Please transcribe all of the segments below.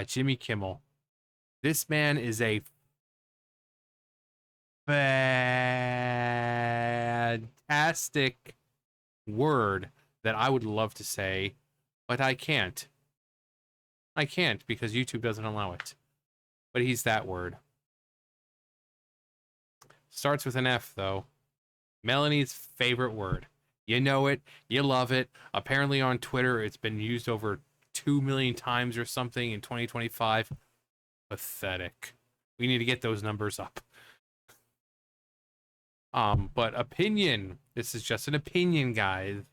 Jimmy Kimmel. This man is a fantastic word that I would love to say, but I can't. I can't because YouTube doesn't allow it. But he's that word. Starts with an F, though. Melanie's favorite word. You know it. You love it. Apparently on Twitter, it's been used over 2 million times or something in 2025. Pathetic. We need to get those numbers up. But opinion. This is just an opinion, guys.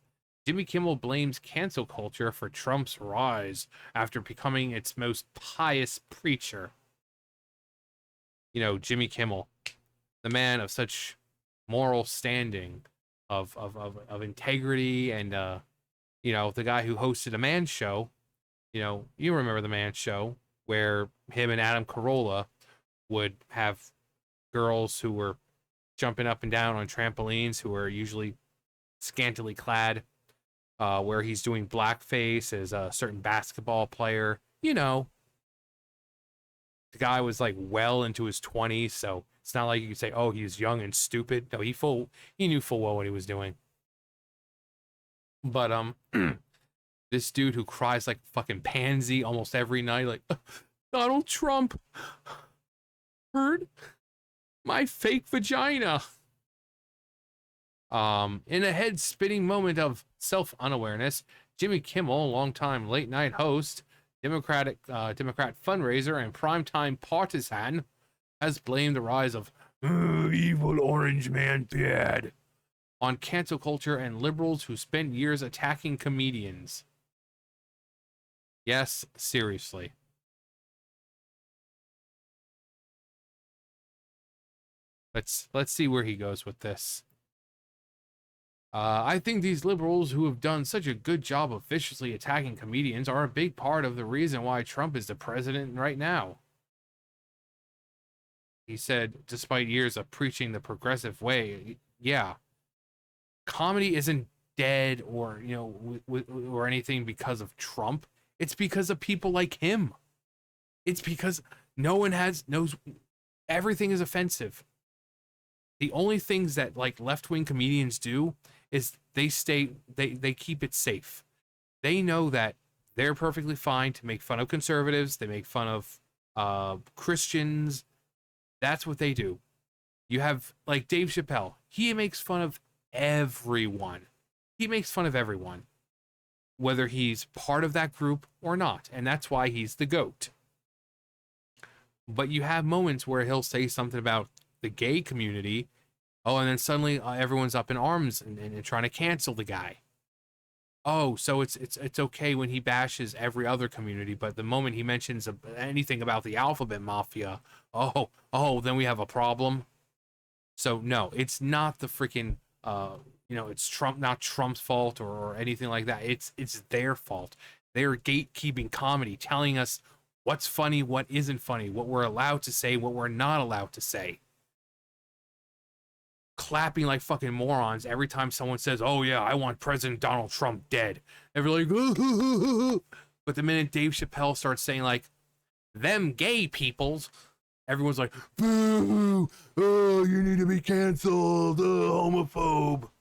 Jimmy Kimmel blames cancel culture for Trump's rise after becoming its most pious preacher. You know, Jimmy Kimmel, the man of such moral standing, of integrity, and you know, the guy who hosted a man show. You know, you remember the man show where him and Adam Carolla would have girls who were jumping up and down on trampolines who were usually scantily clad, where he's doing blackface as a certain basketball player. You know, the guy was like well into his 20s, so it's not like you could say, "Oh, he's young and stupid." No, he knew full well what he was doing. But this dude who cries like a fucking pansy almost every night, like Donald Trump heard my fake vagina. In a head-spinning moment of self-unawareness, Jimmy Kimmel, longtime late-night host, Democrat fundraiser, and primetime partisan, has blamed the rise of evil orange man bad on cancel culture and liberals who spent years attacking comedians. Yes, seriously. Let's see where he goes with this. I think these liberals who have done such a good job of viciously attacking comedians are a big part of the reason why Trump is the president right now. He said, despite years of preaching the progressive way, yeah, comedy isn't dead or, you know, or anything because of Trump. It's because of people like him. It's because no one knows everything is offensive. The only things that like left-wing comedians do is they keep it safe. They know that they're perfectly fine to make fun of conservatives, they make fun of Christians. That's what they do. You have like Dave Chappelle. He makes fun of everyone. He makes fun of everyone, whether he's part of that group or not, and that's why he's the GOAT. But you have moments where he'll say something about the gay community. Oh, and then suddenly everyone's up in arms and trying to cancel the guy. Oh, so it's okay when he bashes every other community, but the moment he mentions anything about the alphabet mafia, then we have a problem. So no, it's not the freaking you know, it's not Trump's fault or anything like that. It's their fault. They're gatekeeping comedy, telling us what's funny, what isn't funny, what we're allowed to say, what we're not allowed to say. Clapping like fucking morons every time someone says, "Oh yeah, I want President Donald Trump dead." And we're like, "Ooh." But the minute Dave Chappelle starts saying like, "Them gay peoples," everyone's like, "Boo! Oh, you need to be canceled, homophobe."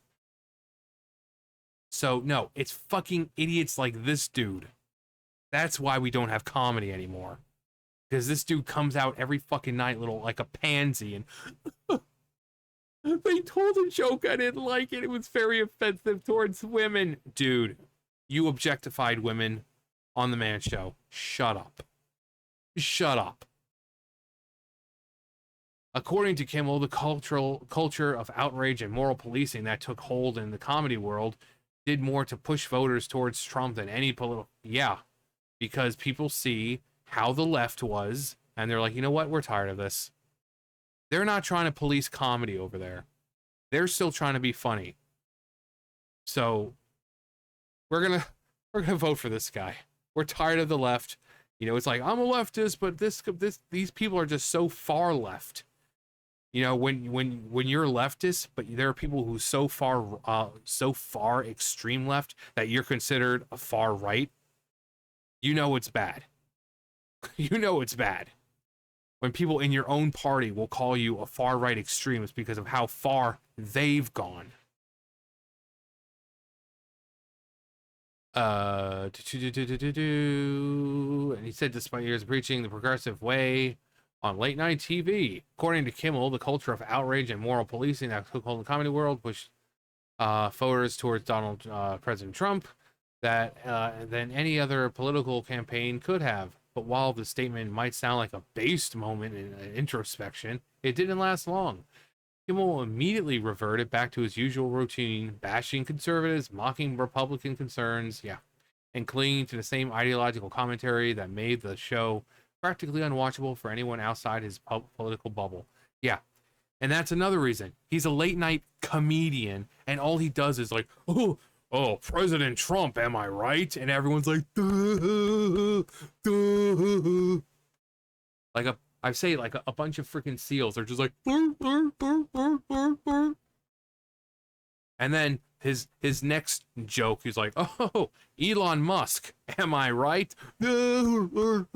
So no, it's fucking idiots like this dude. That's why we don't have comedy anymore. Because this dude comes out every fucking night, little like a pansy, and they told a joke, I didn't like it. It was very offensive towards women. Dude, you objectified women on the Man Show. Shut up. Shut up. According to Kimmel, the culture of outrage and moral policing that took hold in the comedy world did more to push voters towards Trump than any political. Yeah, because people see how the left was, and they're like, you know what? We're tired of this. They're not trying to police comedy over there. They're still trying to be funny. So we're gonna vote for this guy. We're tired of the left. You know, it's like I'm a leftist, but these people are just so far left. You know, when you're leftist, but there are people who so far extreme left that you're considered a far right. You know it's bad. You know it's bad. When people in your own party will call you a far-right extremist because of how far they've gone. And he said, despite years of preaching the progressive way on late night TV, according to Kimmel, the culture of outrage and moral policing that took hold in the comedy world pushed voters towards President Trump than any other political campaign could have. But while the statement might sound like a based moment in introspection, it didn't last long. Kimmel immediately reverted back to his usual routine, bashing conservatives, mocking Republican concerns, and clinging to the same ideological commentary that made the show practically unwatchable for anyone outside his political bubble. Yeah, and that's another reason. He's a late night comedian, and all he does is like, oh, President Trump, am I right? And everyone's like, duh, duh. I say like a bunch of freaking seals. They're just like, burr, burr, burr, burr, burr, burr. And then his next joke, he's like, oh, Elon Musk, am I right? The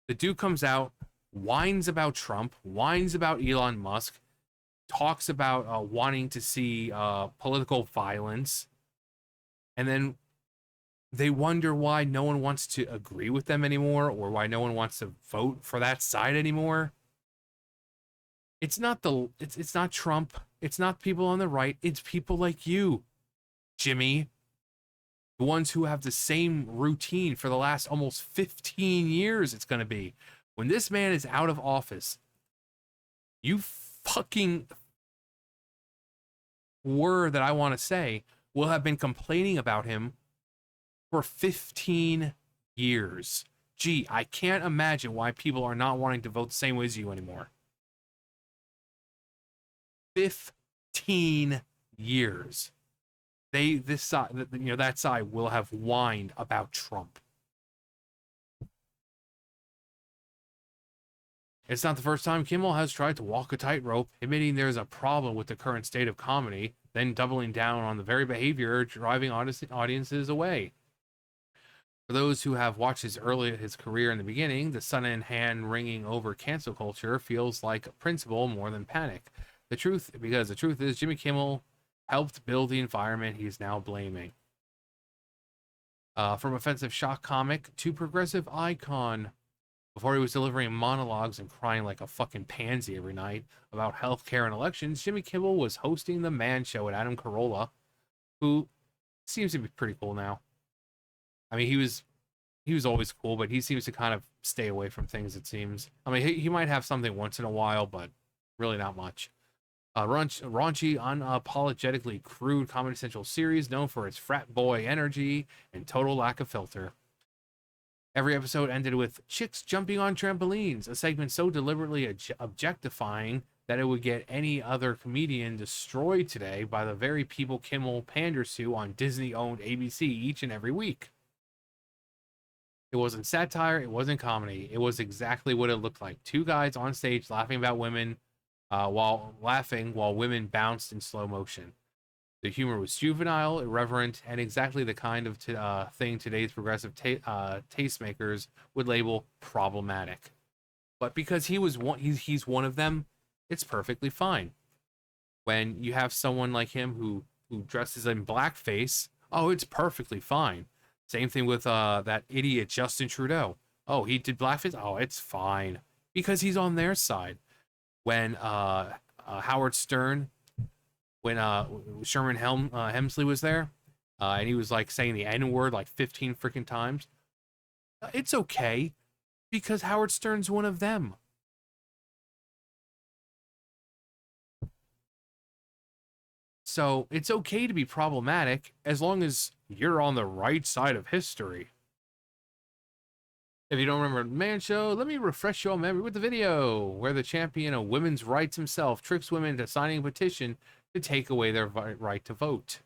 dude comes out, whines about Trump, whines about Elon Musk, talks about wanting to see political violence, and then they wonder why no one wants to agree with them anymore, or why no one wants to vote for that side anymore. It's not Trump. It's not people on the right. It's people like you, Jimmy. The ones who have the same routine for the last almost 15 years it's going to be. When this man is out of office, you fucking word that I want to say will have been complaining about him for 15 years. Gee, I can't imagine why people are not wanting to vote the same way as you anymore. 15 years. That side will have whined about Trump. It's not the first time Kimmel has tried to walk a tightrope, admitting there's a problem with the current state of comedy, then doubling down on the very behavior driving audiences away. For those who have watched his career in the beginning, the sun in hand ringing over cancel culture feels like principle more than panic. Because the truth is, Jimmy Kimmel helped build the environment he's now blaming. From offensive shock comic to progressive icon, before he was delivering monologues and crying like a fucking pansy every night about healthcare and elections, Jimmy Kimmel was hosting the Man Show with Adam Carolla, who seems to be pretty cool now. I mean, he was always cool, but he seems to kind of stay away from things, it seems. I mean, he might have something once in a while, but really not much. Raunchy, unapologetically crude Comedy Central series known for its frat boy energy and total lack of filter. Every episode ended with chicks jumping on trampolines, a segment so deliberately objectifying that it would get any other comedian destroyed today by the very people Kimmel panders to on Disney-owned ABC each and every week. It wasn't satire, it wasn't comedy. It was exactly what it looked like. Two guys on stage laughing about women while women bounced in slow motion. The humor was juvenile, irreverent, and exactly the kind of thing today's progressive tastemakers would label problematic. But because he's one of them, it's perfectly fine. When you have someone like him who dresses in blackface, oh, it's perfectly fine. Same thing with that idiot Justin Trudeau. Oh, he did blackface? Oh, it's fine. Because he's on their side. When Howard Stern, when Sherman Hemsley was there, and he was like saying the N-word like 15 freaking times, it's okay, because Howard Stern's one of them. So it's okay to be problematic as long as you're on the right side of history. If you don't remember the Man Show, let me refresh your memory with the video where the champion of women's rights himself tricks women into signing a petition to take away their right to vote.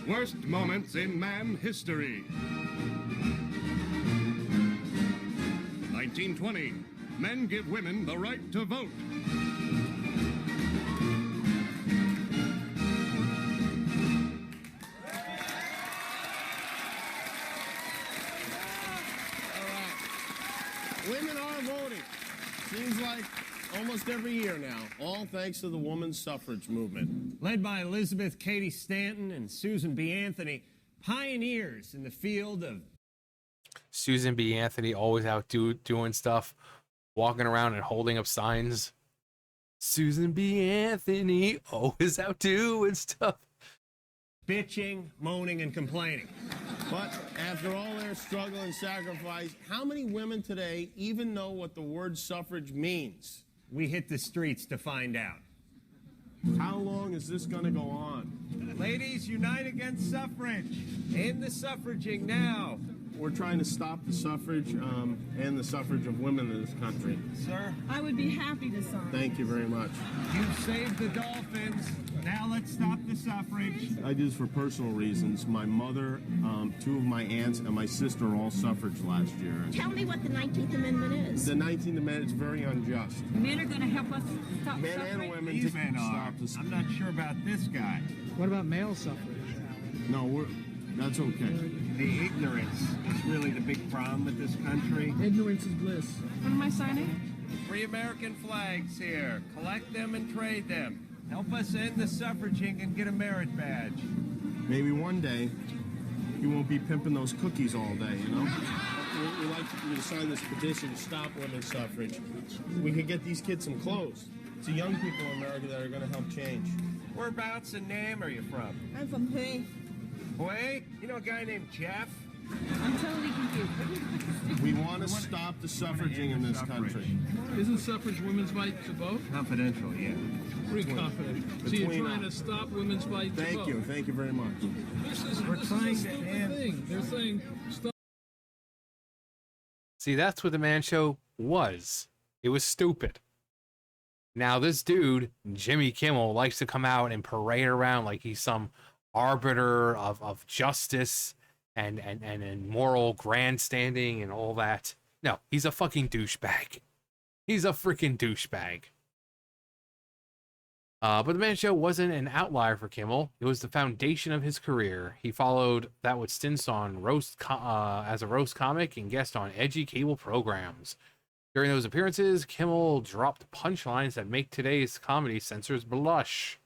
Worst moments in man history. 1920. Men give women the right to vote. almost every year now, all thanks to the woman's suffrage movement. Led by Elizabeth Cady Stanton and Susan B. Anthony, pioneers in the field of... Susan B. Anthony always out doing stuff, walking around and holding up signs. Susan B. Anthony always out doing stuff. bitching, moaning, and complaining. But after all their struggle and sacrifice, how many women today even know what the word suffrage means? We hit the streets to find out. How long is this going to go on? Ladies, unite against suffrage. End the suffraging now. We're trying to stop the suffrage and the suffrage of women in this country. Sir? I would be happy to sign. Thank you very much. You've saved the dolphins. Now let's stop the suffrage. I do this for personal reasons. My mother, two of my aunts, and my sister all suffrage last year. Tell me what the 19th Amendment is. The 19th Amendment is very unjust. Men are going to help us stop Men suffrage? and women These to men are. stop this. I'm not sure about this guy. What about male suffrage? No, that's okay. The ignorance is really the big problem with this country. Ignorance is bliss. What am I signing? Free American flags here. Collect them and trade them. Help us end the suffraging and get a merit badge. Maybe one day you won't be pimping those cookies all day, you know? We'd like you to sign this petition to stop women's suffrage. We could get these kids some clothes. It's the young people in America that are going to help change. Whereabouts and name are you from? I'm from Hue. Boy, you know a guy named Jeff? I'm totally confused. We want to stop the suffraging in this country. Isn't suffrage women's right to vote? Confidential, yeah. Pretty confident. So you're Between trying to us. stop women's right to vote? Thank you very much. We're This trying is a to stupid end- thing. They're saying stop. See, that's what the Man Show was. It was stupid. Now this dude, Jimmy Kimmel, likes to come out and parade around like he's some arbiter of justice and moral grandstanding and all that. No, he's a fucking douchebag. He's a freaking douchebag. But the Man Show wasn't an outlier for Kimmel. It was the foundation of his career. He followed that with stints on as a roast comic and guest on edgy cable programs. During those appearances, Kimmel dropped punchlines that make today's comedy censors blush.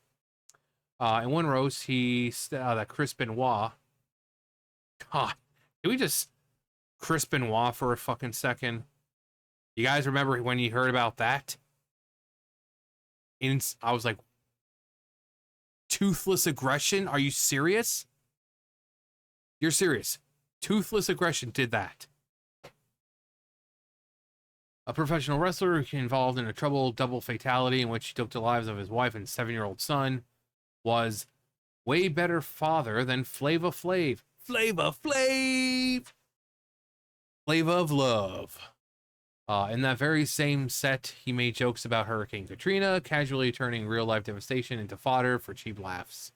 In one roast, that Chris Benoit. God, can we just Chris Benoit for a fucking second? You guys remember when you heard about that? I was like, toothless aggression? Are you serious? You're serious. Toothless aggression did that. A professional wrestler involved in a troubled double fatality in which he took the lives of his wife and 7-year-old son was way better father than Flava Flav. Flava Flav! Flava of Love. In that very same set, he made jokes about Hurricane Katrina, casually turning real-life devastation into fodder for cheap laughs.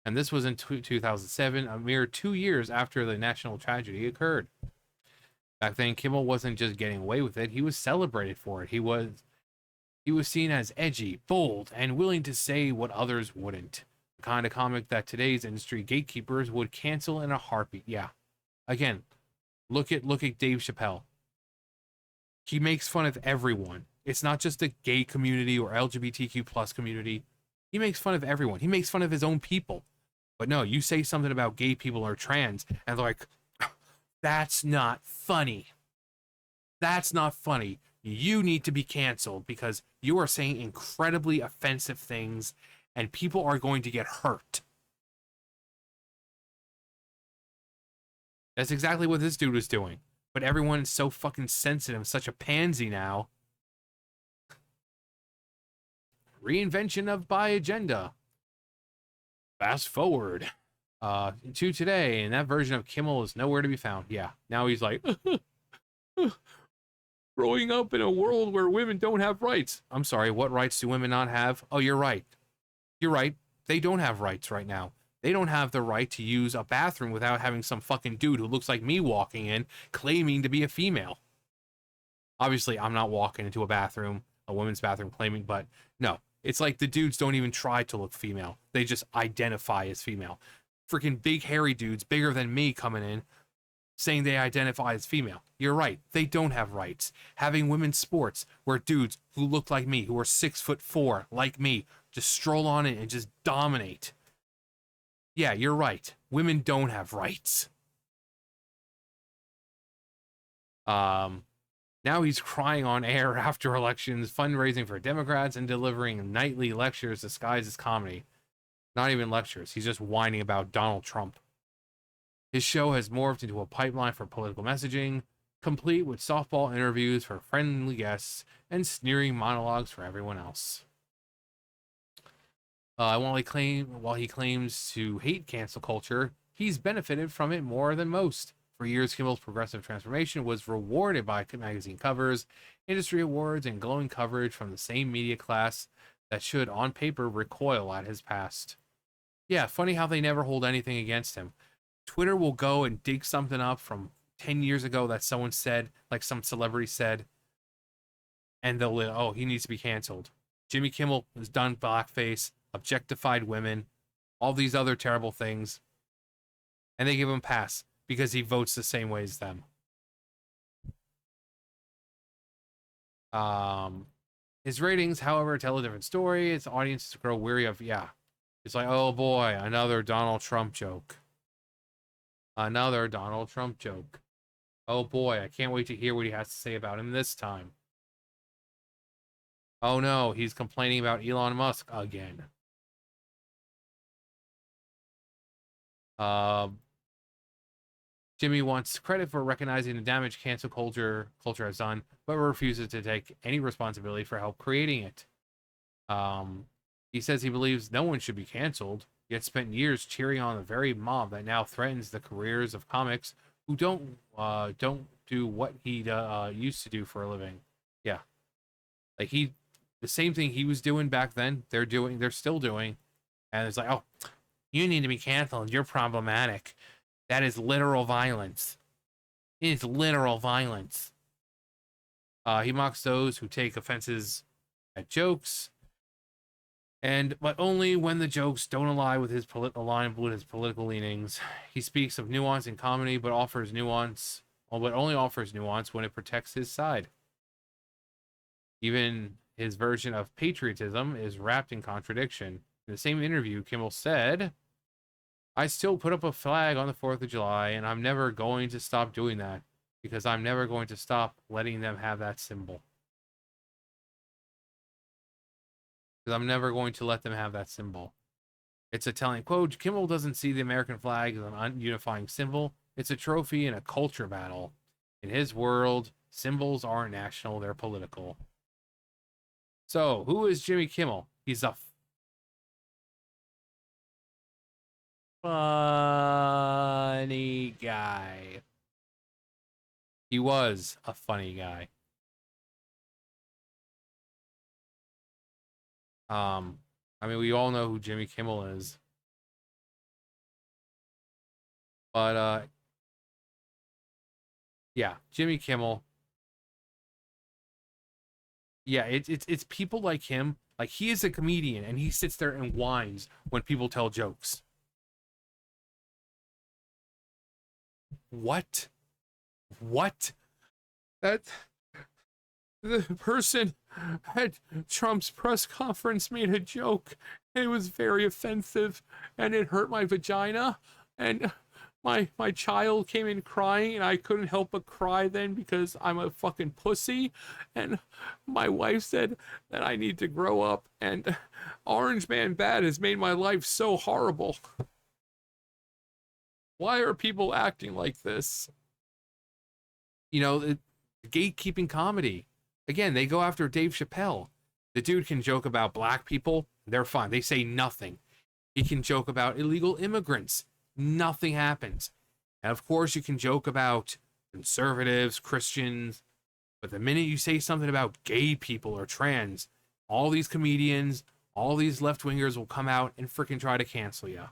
And this was in 2007, a mere 2 years after the national tragedy occurred. Back then, Kimmel wasn't just getting away with it, he was celebrated for it. He was seen as edgy, bold, and willing to say what others wouldn't. The kind of comic that today's industry gatekeepers would cancel in a heartbeat. Yeah. Again, look at Dave Chappelle. He makes fun of everyone. It's not just the gay community or LGBTQ plus community. He makes fun of everyone. He makes fun of his own people. But no, you say something about gay people or trans, and they're like, that's not funny. That's not funny. You need to be canceled because you are saying incredibly offensive things and people are going to get hurt. That's exactly what this dude was doing. But everyone is so fucking sensitive, such a pansy now. Reinvention of by agenda. Fast forward to today, and that version of Kimmel is nowhere to be found. Yeah, now he's like, growing up in a world where women don't have rights. I'm sorry, what rights do women not have? Oh, you're right. You're right. They don't have rights right now. They don't have the right to use a bathroom without having some fucking dude who looks like me walking in claiming to be a female. Obviously, I'm not walking into a women's bathroom claiming, but no. It's like the dudes don't even try to look female. They just identify as female. Freaking big hairy dudes, bigger than me coming in. saying they identify as female. You're right. They don't have rights. Having women's sports where dudes who look like me, who are 6'4", like me, just stroll on in and just dominate. Yeah, you're right. Women don't have rights. Now he's crying on air after elections, fundraising for Democrats, and delivering nightly lectures disguised as comedy. Not even lectures. He's just whining about Donald Trump. His show has morphed into a pipeline for political messaging, complete with softball interviews for friendly guests and sneering monologues for everyone else. While he claims to hate cancel culture, he's benefited from it more than most. For years, Kimmel's progressive transformation was rewarded by magazine covers, industry awards, and glowing coverage from the same media class that should, on paper, recoil at his past. Yeah, funny how they never hold anything against him. Twitter will go and dig something up from 10 years ago that someone said, like some celebrity said, and they'll, oh, he needs to be canceled. Jimmy Kimmel has done blackface, objectified women, all these other terrible things, and they give him a pass because he votes the same way as them. His ratings, however, tell a different story. Its audiences grow weary of, it's like, oh boy, another Donald Trump joke. Another Donald Trump joke. Oh boy, I can't wait to hear what he has to say about him this time. Oh no, he's complaining about Elon Musk again. Jimmy wants credit for recognizing the damage cancel culture has done, but refuses to take any responsibility for help creating it. He says he believes no one should be canceled, yet spent years cheering on the very mob that now threatens the careers of comics who don't do what he used to do for a living. Yeah, like the same thing he was doing back then, they're still doing, and it's like, oh, you need to be canceled. You're problematic. That is literal violence. It is literal violence. He mocks those who take offenses at jokes, but only when the jokes don't align with his political leanings. He speaks of nuance in comedy, but only offers nuance when it protects his side. Even his version of patriotism is wrapped in contradiction. In the same interview, Kimmel said, I still put up a flag on the 4th of July, and I'm never going to stop doing that because I'm never going to stop letting them have that symbol. Because I'm never going to let them have that symbol. It's a telling quote. Kimmel doesn't see the American flag as an unifying symbol. It's a trophy in a culture battle. In his world, symbols aren't national, they're political. So, who is Jimmy Kimmel? He's a funny guy. He was a funny guy. I mean, we all know who Jimmy Kimmel is. But, yeah, Jimmy Kimmel. Yeah, it's people like him. Like, he is a comedian, and he sits there and whines when people tell jokes. What? That the person at Trump's press conference made a joke, and it was very offensive, and it hurt my vagina, and my child came in crying, and I couldn't help but cry then because I'm a fucking pussy, and my wife said that I need to grow up, and Orange Man Bad has made my life so horrible. Why are people acting like this? You know, the gatekeeping comedy. Again, they go after Dave Chappelle. The dude can joke about black people. They're fine. They say nothing. He can joke about illegal immigrants. Nothing happens. And of course, you can joke about conservatives, Christians. But the minute you say something about gay people or trans, all these comedians, all these left-wingers will come out and freaking try to cancel you.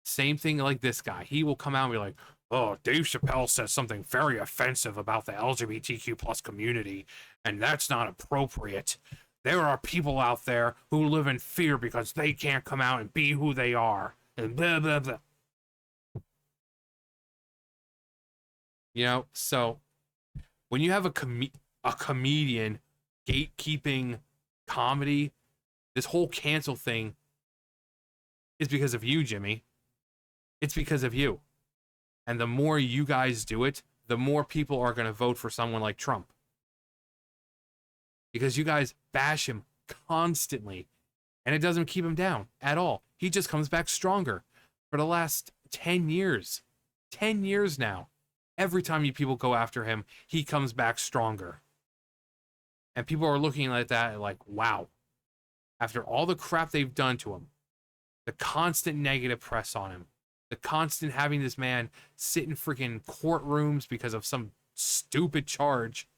Same thing like this guy. He will come out and be like, oh, Dave Chappelle says something very offensive about the LGBTQ plus community, and that's not appropriate. There are people out there who live in fear because they can't come out and be who they are. And blah, blah, blah. You know, so when you have a comedian gatekeeping comedy, this whole cancel thing is because of you, Jimmy. It's because of you. And the more you guys do it, the more people are going to vote for someone like Trump. Because you guys bash him constantly, and it doesn't keep him down at all. He just comes back stronger. For the last 10 years, 10 years now, every time you people go after him, he comes back stronger. And people are looking at that like, wow. After all the crap they've done to him, the constant negative press on him, the constant having this man sit in freaking courtrooms because of some stupid charge,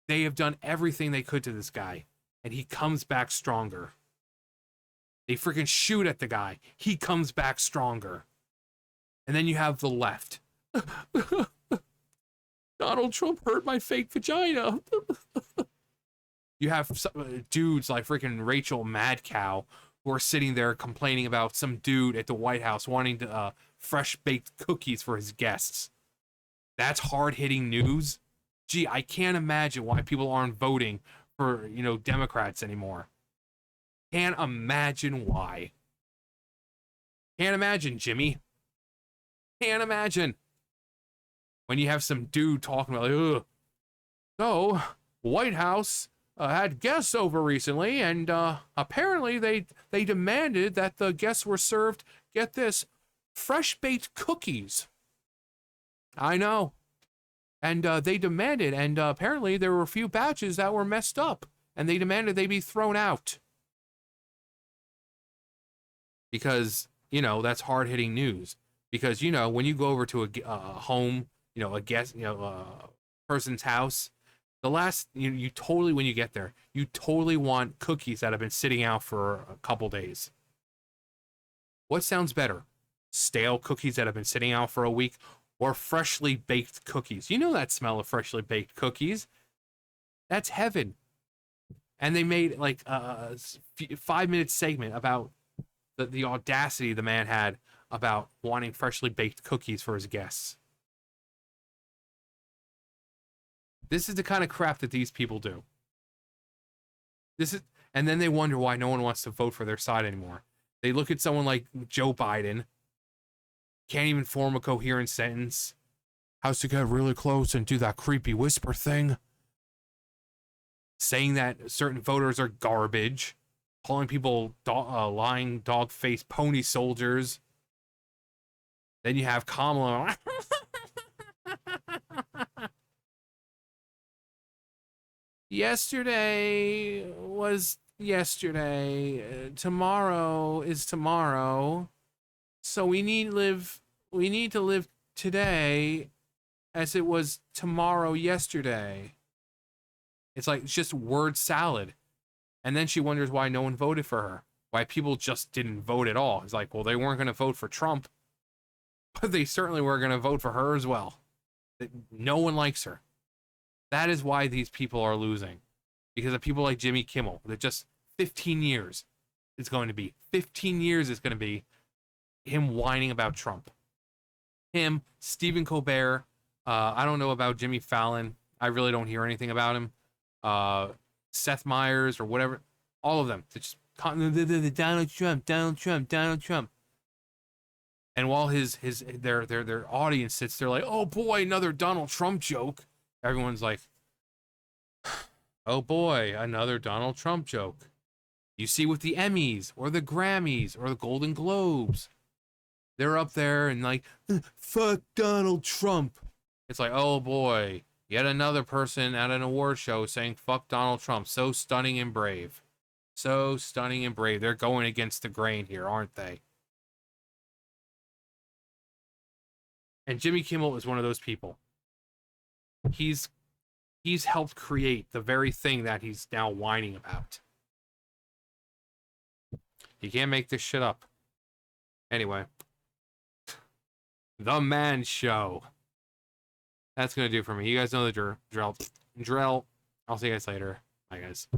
they have done everything they could to this guy, and he comes back stronger. They freaking shoot at the guy. He comes back stronger. And then you have the left. Donald Trump hurt my fake vagina. You have dudes like freaking Rachel Madcow who are sitting there complaining about some dude at the White House wanting to, fresh-baked cookies for his guests. That's hard-hitting news. Gee, I can't imagine why people aren't voting for, Democrats anymore. Can't imagine why. Can't imagine, Jimmy. Can't imagine. When you have some dude talking about, like, ugh. So, White House had guests over recently, and apparently they demanded that the guests were served, get this, fresh-baked cookies. I know. And they demanded, and apparently there were a few batches that were messed up, and they demanded they be thrown out. Because, that's hard-hitting news. Because, when you go over to a home, a guest, person's house, the last, you totally, when you get there, you totally want cookies that have been sitting out for a couple days. What sounds better? Stale cookies that have been sitting out for a week, or freshly baked cookies? You know that smell of freshly baked cookies. That's heaven. And they made like a 5-minute segment about the audacity the man had about wanting freshly baked cookies for his guests. This is the kind of crap that these people do. And then they wonder why no one wants to vote for their side anymore. They look at someone like Joe Biden, can't even form a coherent sentence, has to get really close and do that creepy whisper thing, saying that certain voters are garbage, calling people lying dog-faced pony soldiers. Then you have Kamala. Yesterday was yesterday. Tomorrow is tomorrow. So we need to live today as it was tomorrow yesterday. It's like, it's just word salad. And then she wonders why no one voted for her. Why people just didn't vote at all. It's like, well, they weren't going to vote for Trump, but they certainly were going to vote for her as well. No one likes her. That is why these people are losing. Because of people like Jimmy Kimmel. That just 15 years it's going to be. 15 years it's going to be him whining about Trump. Him, Stephen Colbert. I don't know about Jimmy Fallon. I really don't hear anything about him. Seth Meyers or whatever. All of them. It's just Donald Trump. And while their audience sits there like, oh boy, another Donald Trump joke. Everyone's like, oh boy, another Donald Trump joke. You see with the Emmys or the Grammys or the Golden Globes, they're up there and like, fuck Donald Trump. It's like, oh boy, yet another person at an award show saying fuck Donald Trump. So stunning and brave. So stunning and brave. They're going against the grain here, aren't they? And Jimmy Kimmel is one of those people. He's helped create the very thing that he's now whining about. You can't make this shit up. Anyway. The Man Show. That's going to do it for me. You guys know the drill. I'll see you guys later. Bye, guys.